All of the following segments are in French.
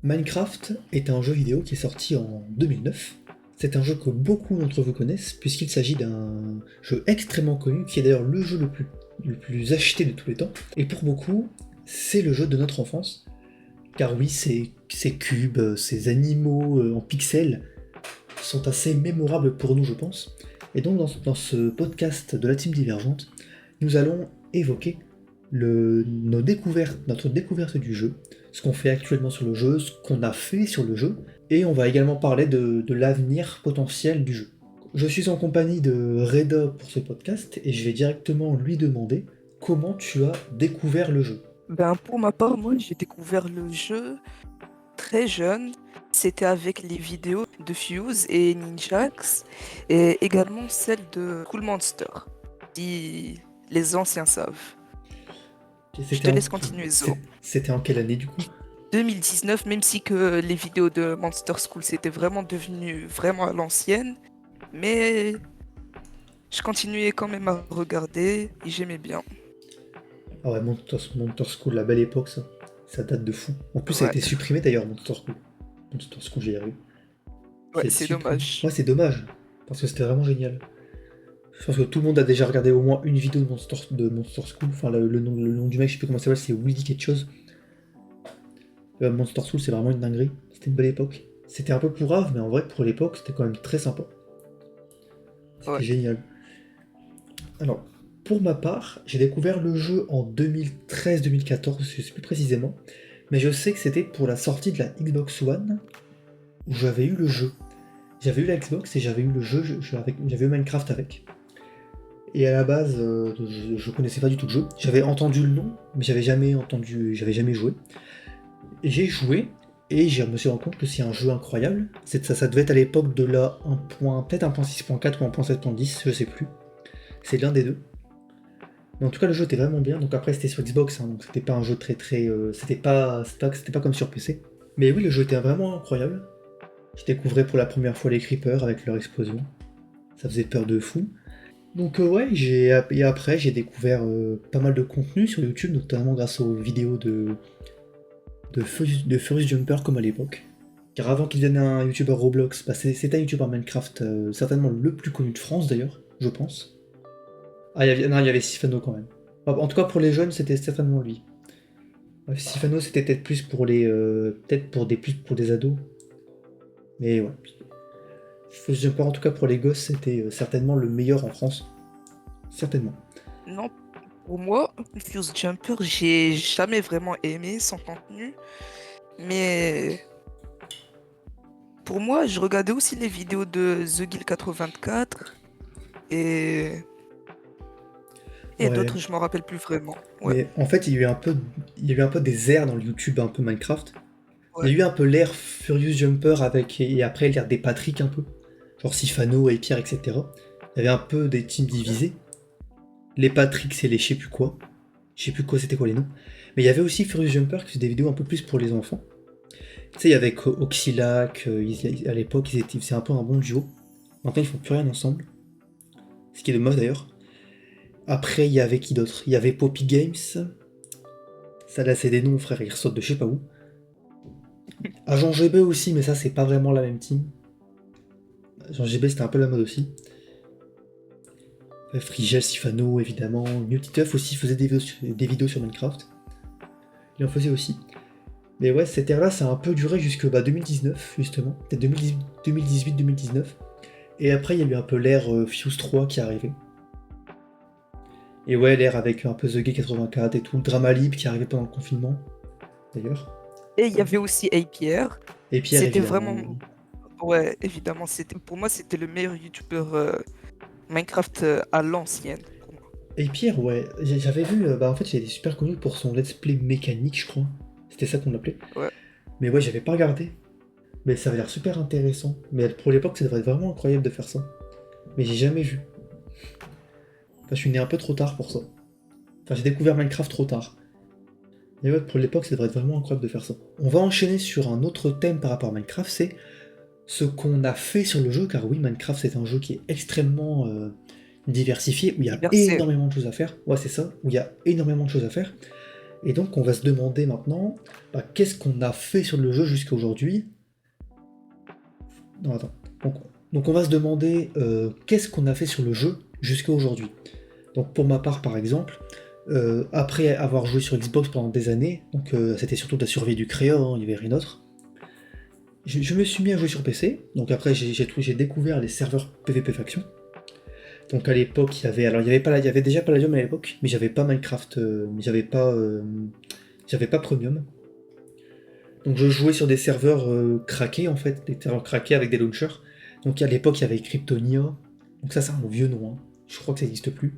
Minecraft est un jeu vidéo qui est sorti en 2009. C'est un jeu que beaucoup d'entre vous connaissent, puisqu'il s'agit d'un jeu extrêmement connu, qui est d'ailleurs le jeu le plus acheté de tous les temps. Et pour beaucoup, c'est le jeu de notre enfance. Car oui, ces cubes, ces animaux en pixels sont assez mémorables pour nous, je pense. Et donc dans ce podcast de la Team Divergente, nous allons évoquer notre découverte du jeu, ce qu'on fait actuellement sur le jeu, ce qu'on a fait sur le jeu, et on va également parler de l'avenir potentiel du jeu. Je suis en compagnie de Reda pour ce podcast, et je vais directement lui demander comment tu as découvert le jeu. Pour ma part, moi, j'ai découvert le jeu très jeune. C'était avec les vidéos de Fuse et Ninjax et également celle de Cool Monster, si les anciens savent. Je C'était te en, laisse continuer, Zo. c'était en quelle année du coup? 2019, même si que les vidéos de Monster School, c'était vraiment devenu vraiment à l'ancienne, mais je continuais quand même à regarder et j'aimais bien. Ah ouais, Monster School, la belle époque ça. Ça date de fou. En plus ça a Ouais, été supprimé d'ailleurs, Monster School. Monster School, j'y arrive. ouais, C'est c'est supprimé. dommage. Ouais, c'est dommage, parce que c'était vraiment génial. Je pense que tout le monde a déjà regardé au moins une vidéo de Monster School. Enfin, le nom du mec, je sais plus comment ça s'appelle, c'est Willy quelque chose. Monster School, c'est vraiment une dinguerie. C'était une belle époque. C'était un peu pourrave, mais en vrai, pour l'époque, c'était quand même très sympa. Ouais. C'était génial. Alors, pour ma part, j'ai découvert le jeu en 2013-2014, je sais plus précisément. Mais je sais que c'était pour la sortie de la Xbox One, où j'avais eu le jeu. J'avais eu la Xbox et j'avais eu le jeu, j'avais eu Minecraft avec. Et à la base, je connaissais pas du tout le jeu. J'avais entendu le nom, mais j'avais jamais joué. Et j'ai joué, et je me suis rendu compte que c'est un jeu incroyable. Ça devait être à l'époque de la 1. Peut-être 1.6.4 ou 1.7.10, je sais plus. C'est l'un des deux. Mais en tout cas, le jeu était vraiment bien. Donc après, c'était sur Xbox, hein, donc c'était pas un jeu très. C'était pas comme sur PC. Mais oui, le jeu était vraiment incroyable. Je découvrais pour la première fois les creepers avec leur explosion. Ça faisait peur de fou. Donc ouais, et après j'ai découvert pas mal de contenu sur YouTube, notamment grâce aux vidéos de Furious Jumper comme à l'époque. Car avant qu'il devienne un youtubeur Roblox, c'était un youtubeur Minecraft certainement le plus connu de France d'ailleurs, je pense. Ah, non, il y avait Sifano quand même. En tout cas pour les jeunes, c'était certainement lui. Ouais, Sifano c'était peut-être plus pour les. Peut-être plus pour des ados. Mais ouais. Furious Jumper en tout cas pour les gosses, c'était certainement le meilleur en France. Certainement. Non, pour moi, Fuse Jumper, j'ai jamais vraiment aimé son contenu, mais pour moi, je regardais aussi les vidéos de The Guild 84 et, et Ouais. d'autres, je m'en rappelle plus vraiment. Ouais, Mais en fait, il y a eu un peu des airs dans le YouTube un peu Minecraft. Il ouais, y a eu un peu l'ère Furious Jumper avec, et après l'ère des Patrick un peu. Genre Sifano et Pierre, etc. Il y avait un peu des teams divisés. Les Patrick, c'est les je sais plus quoi. Je sais plus quoi, c'était quoi les noms. Mais il y avait aussi Furious Jumper qui faisait des vidéos un peu plus pour les enfants. Tu sais, il y avait Oxylac, à l'époque, ils faisaient un peu un bon duo. Maintenant, ils font plus rien ensemble. Ce qui est dommage d'ailleurs. Après, il y avait qui d'autre? Il y avait Poppy Games. Ça là, c'est des noms, frère, ils ressortent de je sais pas où. Agent GB aussi, mais ça, c'est pas vraiment la même team. Agent GB, c'était un peu la mode aussi. Frigel, Sifano, évidemment. New Titeuf aussi faisait des vidéos sur Minecraft. Il en faisait aussi. Mais ouais, cette ère-là, ça a un peu duré jusque 2019, justement. Peut-être 2018-2019. Et après, il y a eu un peu l'ère Fuse 3 qui est arrivée. Et ouais, l'ère avec un peu The Gay 84 et tout. Le Dramalib qui est arrivé pendant le confinement, d'ailleurs. et il y avait aussi APR. Et Pierre, C'était évidemment. vraiment, ouais, évidemment, pour moi, c'était le meilleur YouTuber Minecraft à l'ancienne. Pour moi. Et Pierre, ouais, j'avais vu, en fait, il était super connu pour son let's play mécanique, je crois. C'était ça qu'on l'appelait. Ouais. Mais ouais, j'avais pas regardé. Mais ça avait l'air super intéressant. Mais pour l'époque, ça devrait être vraiment incroyable de faire ça. Mais j'ai jamais vu. Enfin, je suis né un peu trop tard pour ça. Enfin, j'ai découvert Minecraft trop tard. Mais ouais, pour l'époque, ça devrait être vraiment incroyable de faire ça. On va enchaîner sur un autre thème par rapport à Minecraft, c'est ce qu'on a fait sur le jeu, car oui, Minecraft c'est un jeu qui est extrêmement diversifié, où il y a Diversé. énormément de choses à faire. Ouais, c'est ça, où il y a énormément de choses à faire. Et donc on va se demander maintenant, qu'est-ce qu'on a fait sur le jeu jusqu'à aujourd'hui. Non, attends. Donc, donc on va se demander qu'est-ce qu'on a fait sur le jeu jusqu'à aujourd'hui. Donc pour ma part par exemple, après avoir joué sur Xbox pendant des années, donc c'était surtout de la survie du créa, hein, il n'y avait rien d'autre. Je me suis mis à jouer sur PC, donc après j'ai découvert les serveurs PvP Faction. Donc à l'époque, il y avait déjà Palladium à l'époque, mais j'avais pas Minecraft, mais j'avais pas Premium. Donc je jouais sur des serveurs craqués en fait, des serveurs craqués avec des launchers. Donc à l'époque, il y avait Cryptonia. Donc ça, c'est un vieux nom, hein. Je crois que ça n'existe plus.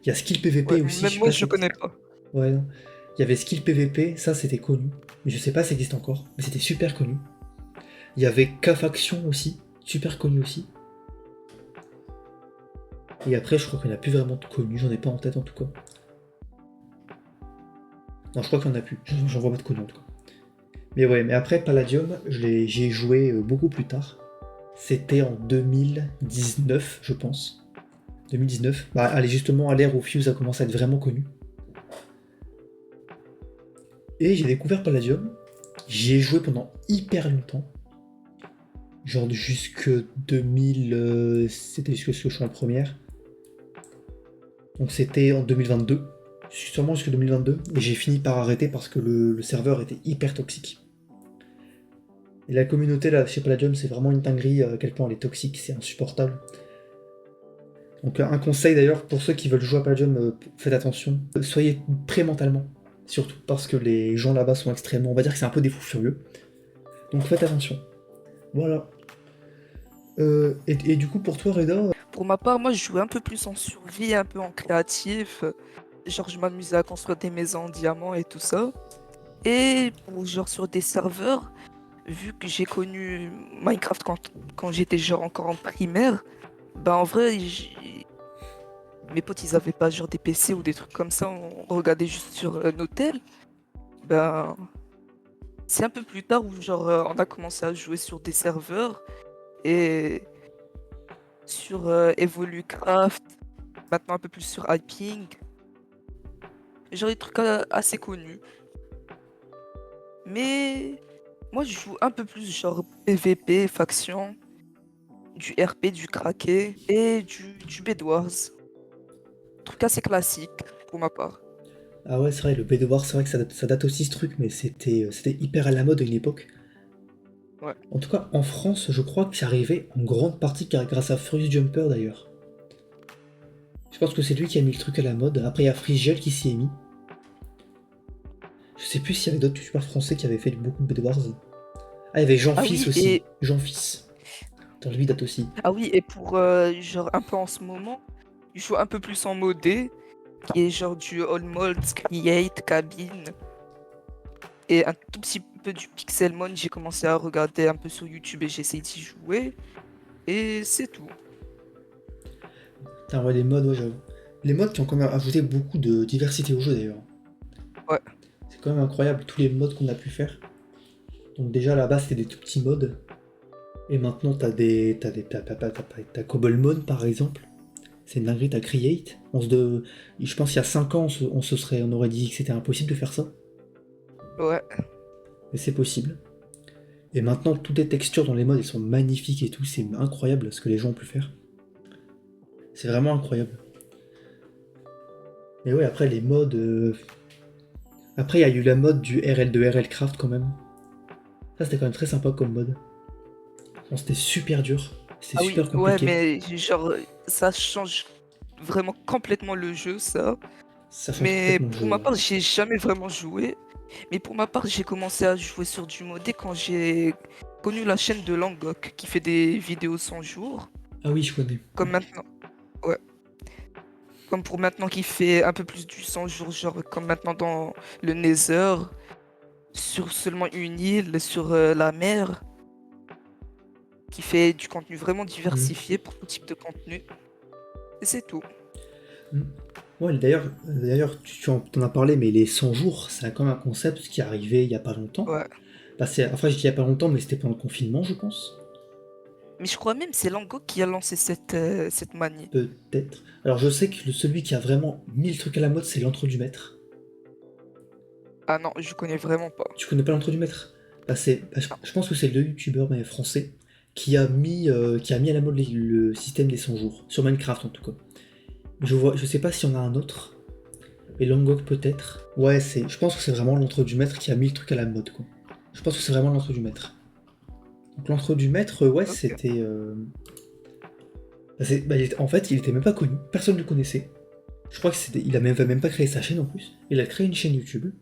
Il y a Skill Ouais, PVP aussi, je même sais moi, pas si je ça existe. connais pas. Ouais, non. Il y avait Skill PVP, ça c'était connu. Mais je sais pas si ça existe encore, mais c'était super connu. Il y avait K-Faction aussi, super connu aussi. Et après, je crois qu'il n'y en a plus vraiment de connus, j'en ai pas en tête en tout cas. Non, je crois qu'il n'y en a plus, j'en vois pas de connus en tout cas. Mais ouais, mais après Palladium, j'y ai joué beaucoup plus tard. C'était en 2019, je pense. 2019. Bah, allez, justement, à l'ère où Fuse a commencé à être vraiment connu. Et j'ai découvert Palladium. J'y ai joué pendant hyper longtemps. Genre jusque 2000. C'était jusque ce que je suis en première. Donc c'était en 2022. Sûrement jusque 2022. Et j'ai fini par arrêter parce que le serveur était hyper toxique. Et la communauté là chez Palladium, c'est vraiment une dinguerie à quel point elle est toxique, c'est insupportable. Donc un conseil d'ailleurs pour ceux qui veulent jouer à Palladium, faites attention. Soyez prêts mentalement. Surtout parce que les gens là-bas sont extrêmement. On va dire que c'est un peu des fous furieux. Donc faites attention. Voilà. Et du coup pour toi Reda, Pour ma part, moi, je jouais un peu plus en survie, un peu en créatif. Genre, je m'amusais à construire des maisons en diamant et tout ça. Et pour, genre, sur des serveurs, vu que j'ai connu Minecraft quand j'étais genre encore en primaire, bah en vrai, mes potes, ils avaient pas genre des PC ou des trucs comme ça, on regardait juste sur nos tels. Ben, c'est un peu plus tard où genre on a commencé à jouer sur des serveurs et sur Evolucraft, maintenant un peu plus sur Hyping. Genre des trucs assez connus. Mais moi je joue un peu plus genre PVP, faction, du RP, du craqué et du Bed Wars. Truc assez classique pour ma part. ah ouais c'est vrai le Bed Wars, c'est vrai que ça date aussi ce truc, mais c'était hyper à la mode à une époque. Ouais. En tout cas en France, je crois que c'est arrivé en grande partie grâce à Furious Jumper d'ailleurs. Je pense que c'est lui qui a mis le truc à la mode. Après il y a Frigel qui s'y est mis. Je sais plus s'il y avait d'autres youtubeurs français qui avaient fait beaucoup de Bed Wars. Ah, il y avait Ah Jean-Fils oui, aussi. et Jean-Fils. Dans lui date aussi. pour genre un peu en ce moment, je joue un peu plus en modé, qui est genre du All Molds, Create, Cabine, et un tout petit peu du Pixelmon. J'ai commencé à regarder un peu sur YouTube et j'ai essayé d'y jouer, et c'est tout. Putain, ouais, les modes, ouais, j'avoue. Les modes qui ont quand même ajouté beaucoup de diversité au jeu d'ailleurs. Ouais. C'est quand même incroyable tous les modes qu'on a pu faire. Donc déjà là-bas c'était des tout petits modes. Et maintenant t'as Cobblemon par exemple. C'est une dinguerie, t'as Create. Je pense qu'il y a 5 ans on aurait dit que c'était impossible de faire ça. Ouais. Mais c'est possible. Et maintenant toutes les textures dans les modes elles sont magnifiques et tout. C'est incroyable ce que les gens ont pu faire. C'est vraiment incroyable. Mais ouais après les modes. Après il y a eu la mode du RL de RL Craft quand même. Ça c'était quand même très sympa comme mode. Bon, c'était super dur. C'était Ah oui, super ouais, compliqué. mais genre ça change vraiment complètement le jeu, ça. Ça change Mais complètement le pour jeu, ma ouais. part, j'ai jamais vraiment joué. Mais pour ma part, j'ai commencé à jouer sur du modé quand j'ai connu la chaîne de Langok qui fait des vidéos 100 jours. Ah oui, je connais. Comme maintenant. Ouais. Comme pour maintenant qui fait un peu plus du 100 jours, genre comme maintenant dans le Nether, sur seulement une île, sur la mer, qui fait du contenu vraiment Mhm. diversifié pour tout type de contenu. Et c'est tout. Mhm. Ouais, d'ailleurs, t'en as parlé, mais les 100 jours, c'est quand même un concept qui est arrivé il y a pas longtemps. Ouais. Enfin, je dis il y a pas longtemps, mais c'était pendant le confinement, je pense. Mais je crois même que c'est Langok qui a lancé cette manie. Peut-être. Alors, je sais que celui qui a vraiment mis le truc à la mode, c'est l'entre du maître. Ah non, je connais vraiment pas. Tu connais pas l'entre du maître? Non. Je pense que c'est le youtubeur mais français qui a mis à la mode le système des 100 jours, sur Minecraft en tout cas. Je sais pas s'il y en a un autre, et Langok peut-être. Ouais, je pense que c'est vraiment l'entre du maître qui a mis le truc à la mode quoi. Je pense que c'est vraiment l'entre du maître. Donc l'entre du maître, ouais, Ok. c'était. En fait, il était même pas connu, personne ne le connaissait. Je crois il a même pas créé sa chaîne en plus. Il a créé une chaîne YouTube.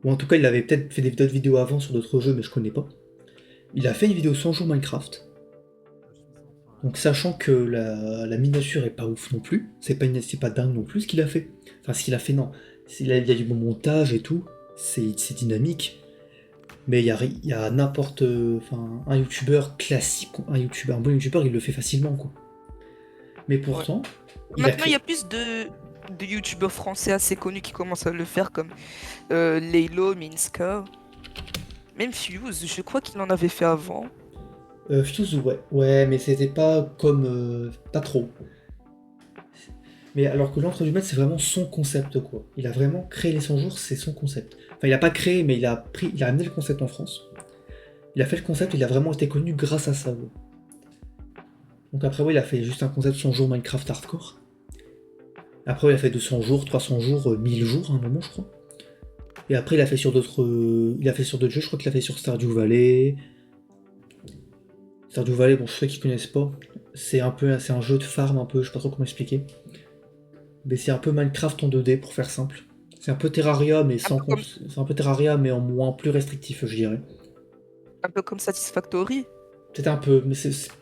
Ou en tout cas, il avait peut-être fait d'autres vidéos avant sur d'autres jeux, mais je connais pas. Il a fait une vidéo 100 jours Minecraft. Donc sachant que la miniature est pas ouf non plus, c'est pas dingue non plus ce qu'il a fait. Enfin ce qu'il a fait non. Il y a du bon montage et tout, c'est dynamique. Mais il y a n'importe. Enfin, un youtubeur classique, un bon youtubeur, il le fait facilement quoi. Mais Ouais. pourtant, il a Maintenant, il y créé. a plus de youtubeurs français assez connus qui commencent à le faire, comme Laylo, Minska, même Fuse, je crois qu'il en avait fait avant. Fuse, ouais. Ouais, mais c'était pas comme. Pas trop. Mais alors que l'entre du maître, c'est vraiment son concept, quoi. Il a vraiment créé les 100 jours, c'est son concept. Enfin, il a pas créé, mais il a amené le concept en France. Il a fait le concept, il a vraiment été connu grâce à ça, ouais. Donc après, ouais, il a fait juste un concept 100 jours Minecraft hardcore. Après, ouais, il a fait 200 jours, 300 jours, 1000 jours à un moment, je crois. Et après, il a fait sur d'autres, jeux. Je crois qu'il a fait sur Stardew Valley. Stardew Valley, bon, je sais qu'ils connaissent pas. C'est un jeu de farm un peu, je sais pas trop comment expliquer. Mais c'est un peu Minecraft en 2D pour faire simple. C'est un peu Terraria, mais Un peu comme, c'est un peu Terraria, mais en moins plus restrictif, je dirais. un peu comme Satisfactory. Peut-être un peu, mais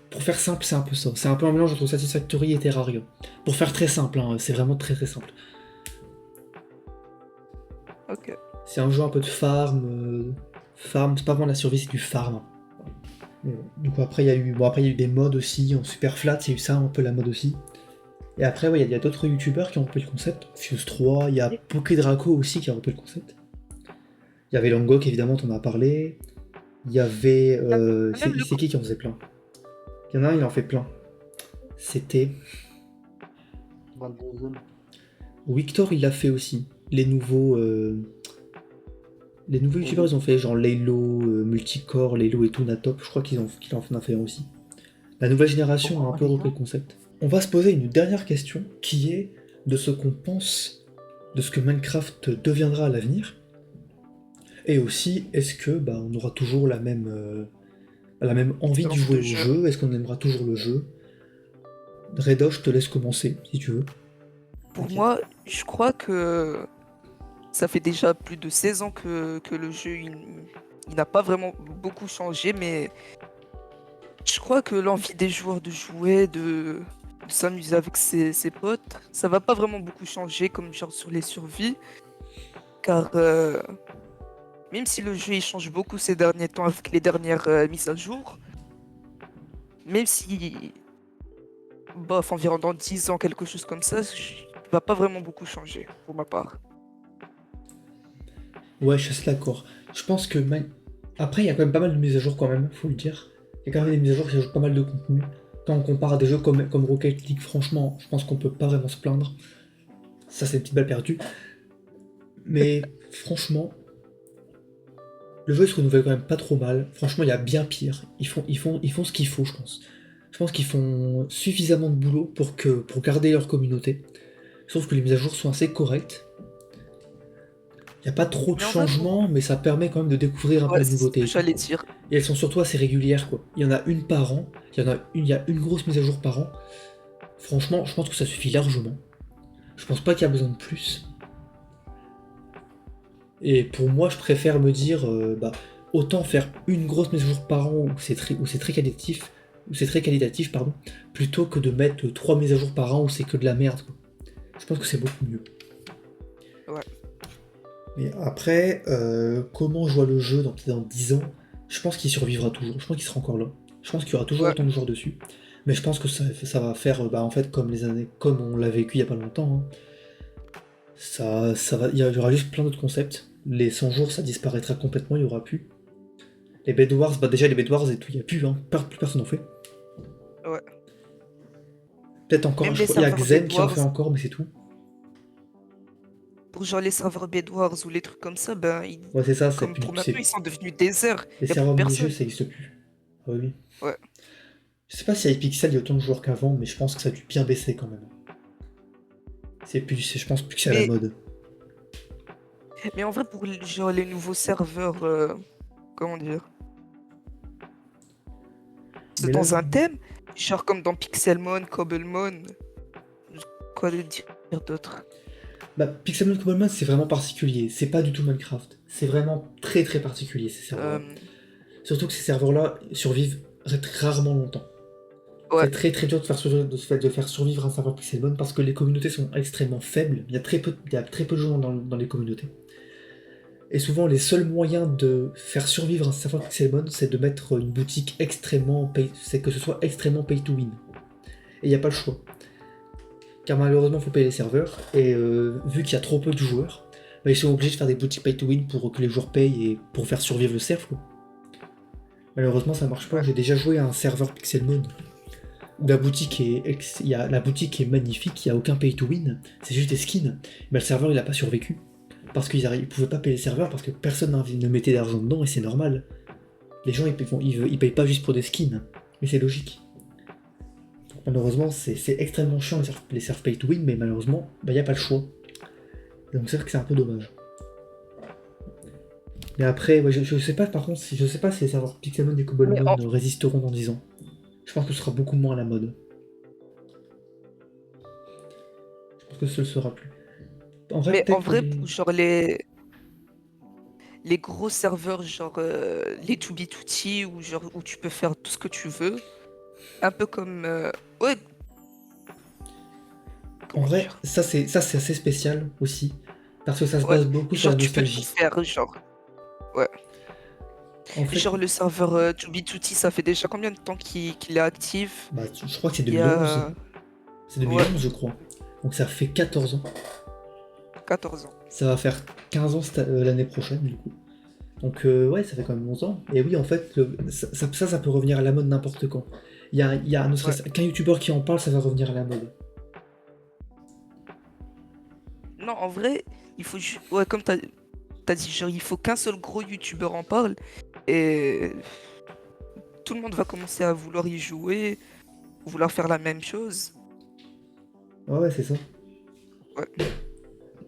pour faire simple, c'est un peu ça. C'est un peu un mélange entre Satisfactory et Terraria. Pour faire très simple, hein, c'est vraiment très très simple. Ok. C'est un jeu un peu de farm. Farm, c'est pas vraiment la survie, c'est du farm. Mais bon. Du coup, après, après, il y a eu des mods aussi, en super flat, il y a eu ça, un peu la mode aussi. Et après, ouais, il y a d'autres youtubeurs qui ont repris le concept. Fuse 3, il y a Pokédraco aussi qui a repris le concept. Il y avait Langok, évidemment, on en a parlé. Il y avait. Même le C'est qui en faisait plein? Il y en a un, il en fait plein. C'était. Victor, il l'a fait aussi. Les nouveaux youtubeurs, ils ont fait genre Laylo, Multicore, Laylo et tout, Natop. Je crois qu'il en a fait un aussi. La nouvelle génération a un peu repris le concept. On va se poser une dernière question qui est de ce qu'on pense de ce que Minecraft deviendra à l'avenir. Et aussi, est-ce que on aura toujours la même envie de expérience jouer de au jeu. jeu? Est-ce qu'on aimera toujours le jeu? Redo, je te laisse commencer si tu veux. Pour T'inquiète. moi, je crois que ça fait déjà plus de 16 ans que le jeu il n'a pas vraiment beaucoup changé, mais je crois que l'envie des joueurs de jouer, de s'amuser avec ses potes, ça va pas vraiment beaucoup changer comme genre sur les survies, car même si le jeu il change beaucoup ces derniers temps avec les dernières mises à jour, même si, bof, environ dans 10 ans, quelque chose comme ça, il va pas vraiment beaucoup changer pour ma part. Ouais, je suis assez d'accord. Je pense que après, il y a quand même pas mal de mises à jour quand même, faut le dire. Il y a quand même des mises à jour qui ajoutent pas mal de contenu. Quand on compare à des jeux comme Rocket League, franchement, je pense qu'on peut pas vraiment se plaindre. Ça, c'est une petite balle perdue. Mais franchement, le jeu se renouvelle quand même pas trop mal. Franchement, il y a bien pire. Ils font ce qu'il faut, je pense. Je pense qu'ils font suffisamment de boulot pour garder leur communauté. Sauf que les mises à jour sont assez correctes. Il n'y a pas trop de Mais en vrai, changements, mais ça permet quand même de découvrir un peu ouais, les c'est ce nouveautés que et tout. j'allais dire. Et elles sont surtout assez régulières, quoi. Il y en a une par an. Il y a une grosse mise à jour par an. Franchement, je pense que ça suffit largement. Je pense pas qu'il y a besoin de plus. Et pour moi, je préfère me dire, autant faire une grosse mise à jour par an où c'est très qualitatif, pardon, plutôt que de mettre trois mises à jour par an où c'est que de la merde, quoi. Je pense que c'est beaucoup mieux. Ouais. Mais après, comment je vois le jeu peut-être dans 10 ans? Je pense qu'il survivra toujours. Je pense qu'il sera encore là. Je pense qu'il y aura toujours Ouais. autant de joueurs dessus. Mais je pense que ça va faire, en fait, comme les années, comme on l'a vécu il y a pas longtemps, hein. Il y aura juste plein d'autres concepts. Les 100 jours, ça disparaîtra complètement, il y aura plus. Les Bed Wars, déjà les Bed Wars et tout, il y a plus, hein. Plus personne n'en fait. Ouais. Peut-être encore, Même je les crois, il y a serveurs Xen qui en fait Bedwars, encore, mais c'est tout. pour genre les serveurs Bedwars ou les trucs comme ça, ben, Ouais, c'est ça, comme pour maintenant, ils sont devenus déserts. les Il n'y a plus serveurs mini-jeux, personne. ça existe plus. Ah oui. Ouais. Je sais pas si avec Pixel il y a autant de joueurs qu'avant, mais je pense que ça a dû bien baisser quand même. Je pense plus que c'est à la Mais, mode. mais en vrai, pour genre, les nouveaux serveurs, comment dire, c'est Mais là, dans un thème, genre comme dans Pixelmon, Cobblemon, quoi de dire d'autre? bah, Pixelmon Cobblemon, c'est vraiment particulier. C'est pas du tout Minecraft. C'est vraiment très très particulier ces serveurs-là. Euh, Surtout que ces serveurs-là survivent rarement longtemps. ouais, C'est très très dur de faire survivre un serveur Pixelmon parce que les communautés sont extrêmement faibles. Il y a très peu de gens dans les communautés. Et souvent, les seuls moyens de faire survivre un serveur Pixelmon, c'est de mettre une boutique c'est que ce soit extrêmement pay to win. Et il n'y a pas le choix. Car malheureusement, il faut payer les serveurs. Et vu qu'il y a trop peu de joueurs, bah, ils sont obligés de faire des boutiques pay to win pour que les joueurs payent et pour faire survivre le serveur. Quoi. Malheureusement, ça marche pas. ouais. J'ai déjà joué à un serveur Pixelmon où la boutique est magnifique, il n'y a aucun pay to win, c'est juste des skins. Mais le serveur il a pas survécu. Parce qu'ils ne pouvaient pas payer les serveurs parce que personne ne mettait d'argent dedans et c'est normal. Les gens ils payent pas juste pour des skins. Mais c'est logique. Malheureusement, c'est extrêmement chiant les serveurs pay to win, mais malheureusement, bah, y a pas le choix. Donc c'est vrai que c'est un peu dommage. Mais après, ouais, je sais pas par contre, je sais pas si les serveurs Pixelmon et Mais Cobblemon en, résisteront dans 10 ans. Je pense que ce sera beaucoup moins à la mode. Je pense que ce ne le sera plus. En vrai, mais en peut-être pour vrai, les. pour genre les gros serveurs, genre les 2B2T, ou genre où tu peux faire tout ce que tu veux, un peu comme. Ouais, En comment vrai, dire? ça c'est assez spécial aussi. Parce que ça se Ouais, base beaucoup sur la genre tu peux tout nostalgie. faire, genre. Ouais. En fait, Genre le serveur 2B2T, ça fait déjà combien de temps qu'il est actif? bah, je crois que c'est Il y 2011. a C'est ouais, 2011, je crois. Donc ça fait 14 ans. 14 ans. Ça va faire 15 ans l'année prochaine, du coup. Donc ouais, ça fait quand même 11 ans. Et oui, en fait, ça peut revenir à la mode n'importe quand. Il y a ne Ouais. serait-ce qu'un youtubeur qui en parle, ça va revenir à la mode. Non, en vrai, il faut ouais, comme t'as dit, genre il faut qu'un seul gros youtubeur en parle et tout le monde va commencer à vouloir y jouer, vouloir faire la même chose. Ouais, ouais, c'est ça. Ouais.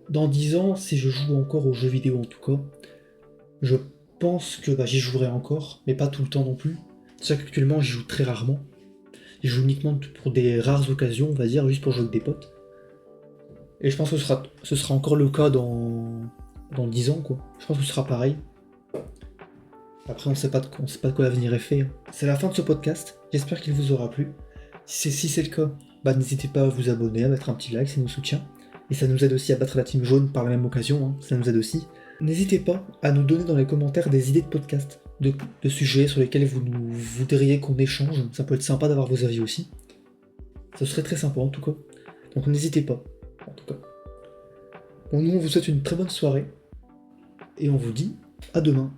Dans 10 ans, si je joue encore aux jeux vidéo en tout cas, je pense que bah, j'y jouerai encore, mais pas tout le temps non plus. C'est vrai qu'actuellement, j'y joue très rarement. J'y joue uniquement pour des rares occasions, on va dire, juste pour jouer avec des potes. Et je pense que ce sera encore le cas dans 10 ans, quoi. Je pense que ce sera pareil. Après, on sait pas de quoi l'avenir est fait. Hein. C'est la fin de ce podcast. J'espère qu'il vous aura plu. Si c'est le cas, bah, n'hésitez pas à vous abonner, à mettre un petit like, ça nous soutient. Et ça nous aide aussi à battre la team jaune par la même occasion, hein. Ça nous aide aussi. N'hésitez pas à nous donner dans les commentaires des idées de podcast, de sujets sur lesquels vous voudriez qu'on échange. Ça peut être sympa d'avoir vos avis aussi. Ce serait très sympa en tout cas. Donc n'hésitez pas, en tout cas. Bon, nous on vous souhaite une très bonne soirée. Et on vous dit à demain.